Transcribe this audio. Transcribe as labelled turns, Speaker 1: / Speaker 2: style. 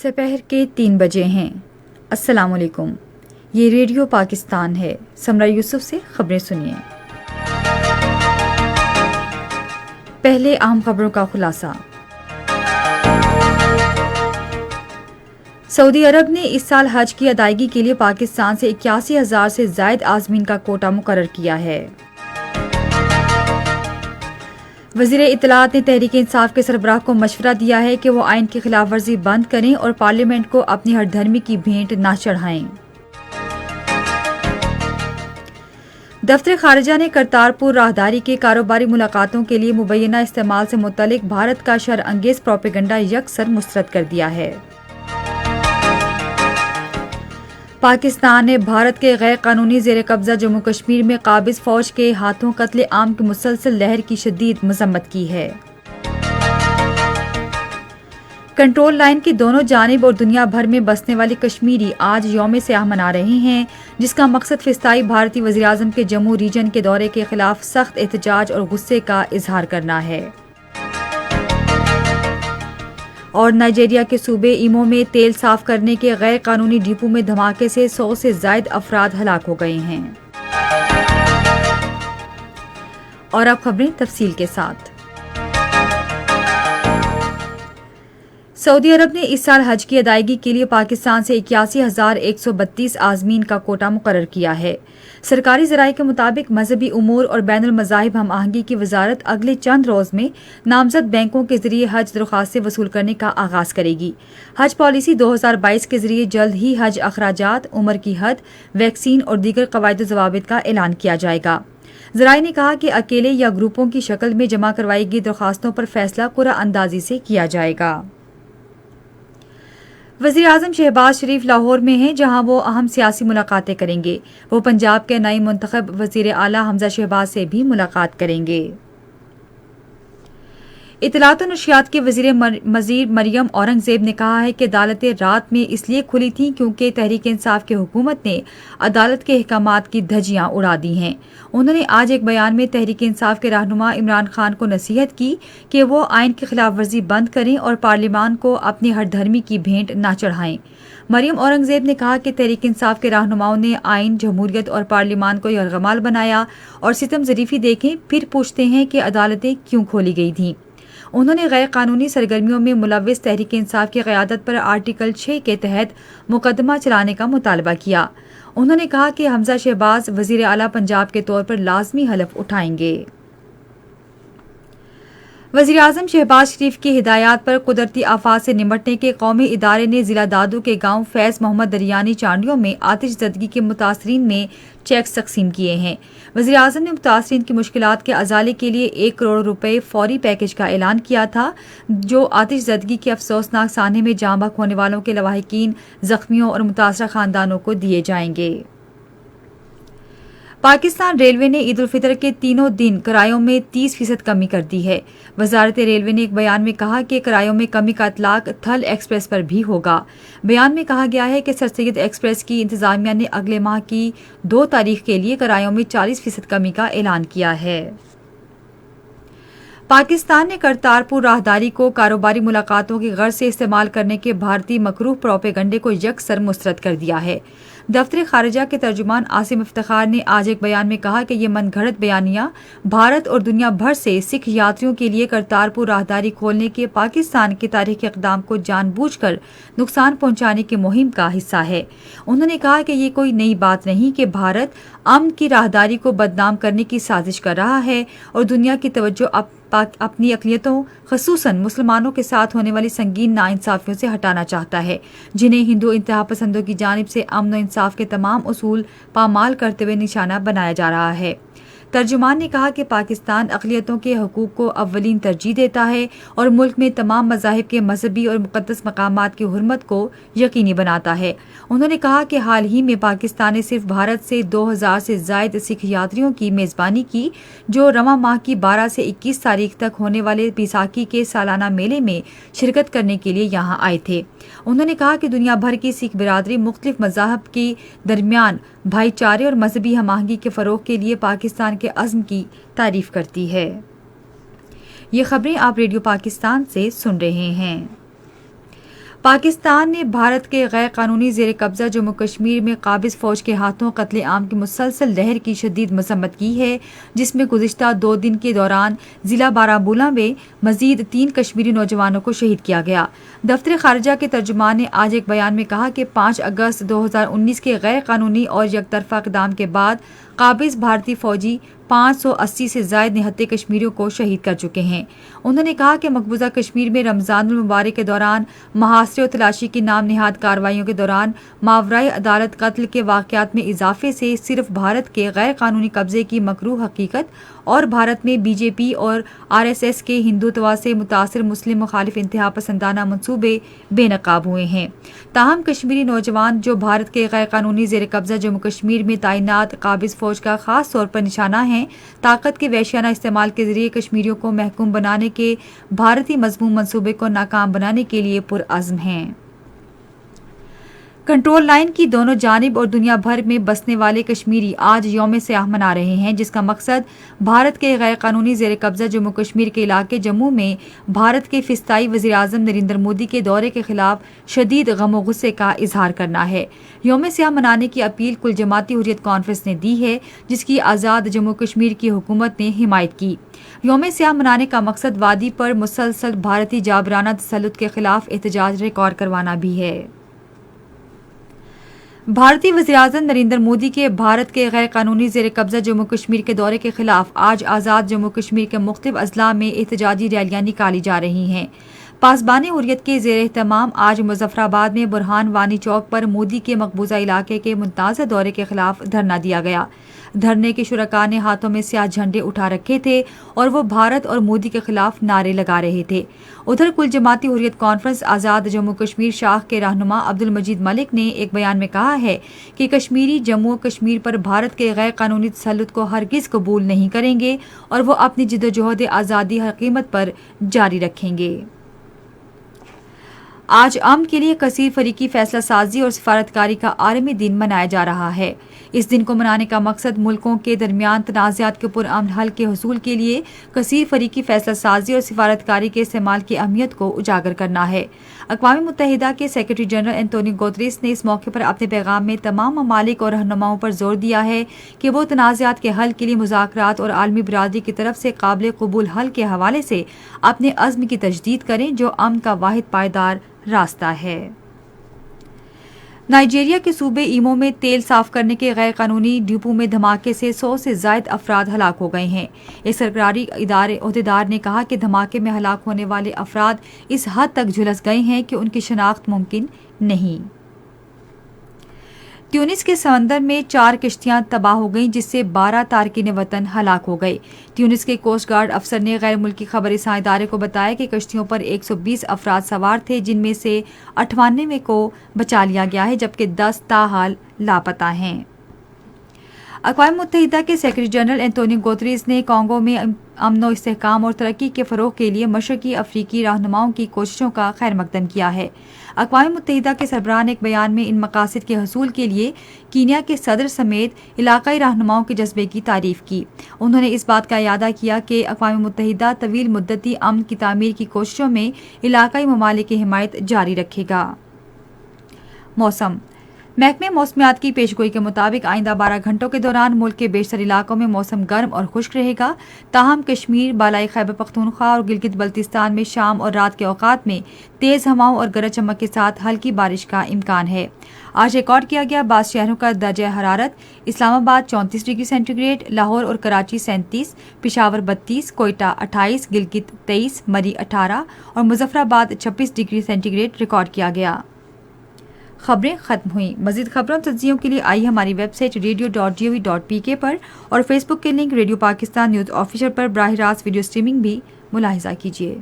Speaker 1: سپہر کے 3 بجے ہیں۔ السلام علیکم، یہ ریڈیو پاکستان ہے۔ سمرہ یوسف سے خبریں سنیے۔ پہلے اہم خبروں کا خلاصہ۔ سعودی عرب نے اس سال حج کی ادائیگی کے لیے پاکستان سے 81,000 سے زائد عازمین کا کوٹا مقرر کیا ہے۔ وزیر اطلاعات نے تحریک انصاف کے سربراہ کو مشورہ دیا ہے کہ وہ آئین کی خلاف ورزی بند کریں اور پارلیمنٹ کو اپنی ہر دھرمی کی بھینٹ نہ چڑھائیں۔ دفتر خارجہ نے کرتارپور راہداری کے کاروباری ملاقاتوں کے لیے مبینہ استعمال سے متعلق بھارت کا شر انگیز پروپیگنڈا یکسر مسترد کر دیا ہے۔ پاکستان نے بھارت کے غیر قانونی زیر قبضہ جموں کشمیر میں قابض فوج کے ہاتھوں قتل عام کی مسلسل لہر کی شدید مذمت کی ہے۔ کنٹرول لائن کی دونوں جانب اور دنیا بھر میں بسنے والے کشمیری آج یوم سیاہ منا رہے ہیں، جس کا مقصد فضائی بھارتی وزیراعظم کے جموں ریجن کے دورے کے خلاف سخت احتجاج اور غصے کا اظہار کرنا ہے۔ اور نائجیریا کے صوبے ایمو میں تیل صاف کرنے کے غیر قانونی ڈپو میں دھماکے سے 100 سے زائد افراد ہلاک ہو گئے ہیں۔ اور اب خبریں تفصیل کے ساتھ۔ سعودی عرب نے اس سال حج کی ادائیگی کے لیے پاکستان سے 81,132 عازمین کا کوٹا مقرر کیا ہے۔ سرکاری ذرائع کے مطابق مذہبی امور اور بین المذاہب ہم آہنگی کی وزارت اگلے چند روز میں نامزد بینکوں کے ذریعے حج درخواستیں وصول کرنے کا آغاز کرے گی۔ حج پالیسی 2022 کے ذریعے جلد ہی حج اخراجات، عمر کی حد، ویکسین اور دیگر قواعد و ضوابط کا اعلان کیا جائے گا۔ ذرائع نے کہا کہ اکیلے یا گروپوں کی شکل میں جمع کروائی گئی درخواستوں پر فیصلہ قرعہ اندازی سے کیا جائے گا۔ وزیراعظم شہباز شریف لاہور میں ہیں، جہاں وہ اہم سیاسی ملاقاتیں کریں گے۔ وہ پنجاب کے نئی منتخب وزیر اعلیٰ حمزہ شہباز سے بھی ملاقات کریں گے۔ اطلاعات و نشریات کے وزیر مریم اورنگزیب نے کہا ہے کہ عدالتیں رات میں اس لیے کھلی تھیں کیونکہ تحریک انصاف کی حکومت نے عدالت کے احکامات کی دھجیاں اڑا دی ہیں۔ انہوں نے آج ایک بیان میں تحریک انصاف کے رہنما عمران خان کو نصیحت کی کہ وہ آئین کی خلاف ورزی بند کریں اور پارلیمان کو اپنی ہر دھرمی کی بھینٹ نہ چڑھائیں۔ مریم اورنگزیب نے کہا کہ تحریک انصاف کے رہنماؤں نے آئین، جمہوریت اور پارلیمان کو یرغمال بنایا اور ستم ظریفی دیکھیں، پھر پوچھتے ہیں کہ عدالتیں کیوں کھولی گئی تھیں۔ انہوں نے غیر قانونی سرگرمیوں میں ملوث تحریک انصاف کی قیادت پر آرٹیکل 6 کے تحت مقدمہ چلانے کا مطالبہ کیا۔ انہوں نے کہا کہ حمزہ شہباز وزیر اعلیٰ پنجاب کے طور پر لازمی حلف اٹھائیں گے۔ وزیراعظم شہباز شریف کی ہدایات پر قدرتی آفات سے نمٹنے کے قومی ادارے نے ضلع دادو کے گاؤں فیض محمد دریانی چانڈیوں میں آتش زدگی کے متاثرین میں چیک تقسیم کیے ہیں۔ وزیراعظم نے متاثرین کی مشکلات کے ازالے کے لیے 1 کروڑ روپے فوری پیکج کا اعلان کیا تھا، جو آتش زدگی کے افسوسناک سانحے میں جاں بحق ہونے والوں کے لواحقین، زخمیوں اور متاثرہ خاندانوں کو دیے جائیں گے۔ پاکستان ریلوے نے عید الفطر کے تینوں دن کرایوں میں 30% کمی کر دی ہے۔ وزارت ریلوے نے ایک بیان میں کہا کہ کرایوں میں کمی کا اطلاق تھل ایکسپریس پر بھی ہوگا۔ بیان میں کہا گیا ہے کہ سر سید ایکسپریس کی انتظامیہ نے اگلے ماہ کی 2 تاریخ کے لیے کرایوں میں 40% کمی کا اعلان کیا ہے۔ پاکستان نے کرتارپور راہداری کو کاروباری ملاقاتوں کی غرض سے استعمال کرنے کے بھارتی مکروہ پروپیگنڈے کو یکسر مسترد کر دیا ہے۔ دفتر خارجہ کے ترجمان عاصم افتخار نے آج ایک بیان میں کہا کہ یہ من گھڑت بیانیہ بھارت اور دنیا بھر سے سکھ یاتریوں کے لیے کرتارپور راہداری کھولنے کے پاکستان کے تاریخی اقدام کو جان بوجھ کر نقصان پہنچانے کی مہم کا حصہ ہے۔ انہوں نے کہا کہ یہ کوئی نئی بات نہیں کہ بھارت امن کی راہداری کو بدنام کرنے کی سازش کر رہا ہے اور دنیا کی توجہ اپنی اقلیتوں خصوصاً مسلمانوں کے ساتھ ہونے والی سنگین ناانصافیوں سے ہٹانا چاہتا ہے، جنہیں ہندو انتہا پسندوں کی جانب سے امن و انصاف کے تمام اصول پامال کرتے ہوئے نشانہ بنایا جا رہا ہے۔ ترجمان نے کہا کہ پاکستان اقلیتوں کے حقوق کو اولین ترجیح دیتا ہے اور ملک میں تمام مذاہب کے مذہبی اور مقدس مقامات کی حرمت کو یقینی بناتا ہے۔ انہوں نے کہا کہ حال ہی میں پاکستان نے صرف بھارت سے 2000 سے زائد سکھ یاتریوں کی میزبانی کی، جو رواں ماہ کی 12 سے 21 تاریخ تک ہونے والے بیساکھی کے سالانہ میلے میں شرکت کرنے کے لیے یہاں آئے تھے۔ انہوں نے کہا کہ دنیا بھر کی سکھ برادری مختلف مذاہب کے درمیان بھائی چارے اور مذہبی ہم آہنگی کے فروغ کے لیے پاکستان کے عزم کی تعریف کرتی ہے۔ یہ خبریں آپ ریڈیو پاکستان سے سن رہے ہیں۔ پاکستان نے بھارت کے غیر قانونی زیر قبضہ جموں کشمیر میں قابض فوج کے ہاتھوں قتل عام کی مسلسل لہر کی شدید مذمت کی ہے، جس میں گزشتہ 2 دن کے دوران ضلع بارہمولہ میں مزید 3 کشمیری نوجوانوں کو شہید کیا گیا۔ دفتر خارجہ کے ترجمان نے آج ایک بیان میں کہا کہ 5 اگست 2019 کے غیر قانونی اور یک طرفہ اقدام کے بعد قابض بھارتی فوجی 580 سے زائد نہتے کشمیریوں کو شہید کر چکے ہیں۔ انہوں نے کہا کہ مقبوضہ کشمیر میں رمضان المبارک کے دوران محاصرے اور تلاشی کی نام نہاد کارروائیوں کے دوران ماورائے عدالت قتل کے واقعات میں اضافے سے صرف بھارت کے غیر قانونی قبضے کی مکروہ حقیقت اور بھارت میں بی جے پی اور RSS کے ہندوتوا سے متاثر مسلم مخالف انتہا پسندانہ منصوبے بے نقاب ہوئے ہیں۔ تاہم کشمیری نوجوان جو بھارت کے غیر قانونی زیر قبضہ جموں کشمیر میں تعینات قابض فوج کا خاص طور پر نشانہ ہیں، طاقت کے وحشیانہ استعمال کے ذریعے کشمیریوں کو محکوم بنانے کے بھارتی مذموم منصوبے کو ناکام بنانے کے لیے پرعزم ہیں۔ کنٹرول لائن کی دونوں جانب اور دنیا بھر میں بسنے والے کشمیری آج یوم سیاہ منا رہے ہیں، جس کا مقصد بھارت کے غیر قانونی زیر قبضہ جموں کشمیر کے علاقے جموں میں بھارت کے فسطائی وزیر اعظم نریندر مودی کے دورے کے خلاف شدید غم و غصے کا اظہار کرنا ہے۔ یوم سیاہ منانے کی اپیل کل جماعتی حریت کانفرنس نے دی ہے، جس کی آزاد جموں کشمیر کی حکومت نے حمایت کی۔ یوم سیاہ منانے کا مقصد وادی پر مسلسل بھارتی جابرانہ تسلط کے خلاف احتجاج ریکارڈ کروانا بھی ہے۔ بھارتی وزیراعظم نریندر مودی کے بھارت کے غیر قانونی زیر قبضہ جموں کشمیر کے دورے کے خلاف آج آزاد جموں کشمیر کے مختلف اضلاع میں احتجاجی ریلیاں نکالی جا رہی ہیں۔ پاسبان حریت کے زیر اہتمام آج مظفر آباد میں برہان وانی چوک پر مودی کے مقبوضہ علاقے کے متنازع دورے کے خلاف دھرنا دیا گیا۔ دھرنے کے شرکاء نے ہاتھوں میں سیاہ جھنڈے اٹھا رکھے تھے اور وہ بھارت اور مودی کے خلاف نعرے لگا رہے تھے۔ ادھر کل جماعتی حریت کانفرنس آزاد جموں کشمیر شاخ کے رہنما عبدالمجید ملک نے ایک بیان میں کہا ہے کہ کشمیری جموں کشمیر پر بھارت کے غیر قانونی تسلط کو ہرگز قبول نہیں کریں گے اور وہ اپنی جدوجہد آزادی ہر قیمت پر جاری رکھیں گے۔ آج امن کے لیے کثیر فریقی فیصلہ سازی اور سفارتکاری کا عالمی دن منایا جا رہا ہے۔ اس دن کو منانے کا مقصد ملکوں کے درمیان تنازعات کے پرامن حل کے حصول کے لیے کثیر فریقی فیصلہ سازی اور سفارتکاری کے استعمال کی اہمیت کو اجاگر کرنا ہے۔ اقوام متحدہ کے سیکرٹری جنرل انتونی گوتریس نے اس موقع پر اپنے پیغام میں تمام ممالک اور رہنماؤں پر زور دیا ہے کہ وہ تنازعات کے حل کے لیے مذاکرات اور عالمی برادری کی طرف سے قابل قبول حل کے حوالے سے اپنے عزم کی تجدید کریں، جو امن کا واحد پائیدار راستہ ہے۔ نائجیریا کے صوبے ایمو میں تیل صاف کرنے کے غیر قانونی ڈپو میں دھماکے سے 100 سے زائد افراد ہلاک ہو گئے ہیں۔ ایک سرکاری عہدیدار نے کہا کہ دھماکے میں ہلاک ہونے والے افراد اس حد تک جھلس گئے ہیں کہ ان کی شناخت ممکن نہیں۔ تیونس کے سمندر میں 4 کشتیاں تباہ ہو گئیں، جس سے 12 تارکین وطن ہلاک ہو گئے۔ تیونس کے کوسٹ گارڈ افسر نے غیر ملکی خبر رساں ادارے کو بتایا کہ کشتیوں پر 120 افراد سوار تھے، جن میں سے 98 کو بچا لیا گیا ہے، جبکہ 10 تاحال لاپتہ ہیں۔ اقوام متحدہ کے سیکرٹری جنرل انتونی گوتریس نے کانگو میں امن و استحکام اور ترقی کے فروغ کے لیے مشرقی افریقی رہنماؤں کی کوششوں کا خیر مقدم کیا ہے۔ اقوام متحدہ کے سربراہ نے ایک بیان میں ان مقاصد کے حصول کے لیے کینیا کے صدر سمیت علاقائی رہنماؤں کے جذبے کی تعریف کی۔ انہوں نے اس بات کا اعادہ کیا کہ اقوام متحدہ طویل مدتی امن کی تعمیر کی کوششوں میں علاقائی ممالک کی حمایت جاری رکھے گا۔ موسم محکمہ موسمیات کی پیشگوئی کے مطابق آئندہ 12 گھنٹوں کے دوران ملک کے بیشتر علاقوں میں موسم گرم اور خشک رہے گا، تاہم کشمیر، بالائی خیبر پختونخوا اور گلگت بلتستان میں شام اور رات کے اوقات میں تیز ہواؤں اور گرج چمک کے ساتھ ہلکی بارش کا امکان ہے۔ آج ریکارڈ کیا گیا بعض شہروں کا درجہ حرارت: اسلام آباد 34 ڈگری سینٹی گریڈ، لاہور اور کراچی 37، پشاور 32، کوئٹہ 28، گلگت 23، مری 18 اور مظفر آباد 26 ڈگری سینٹی گریڈ ریکارڈ کیا گیا۔ خبریں ختم ہوئیں۔ مزید خبروں اور تجزیوں کے لیے آئیے ہماری ویب سائٹ radio.gov.pk پر اور فیس بک کے link radio Pakistan news official پر براہ راست ویڈیو اسٹریمنگ بھی ملاحظہ کیجیے۔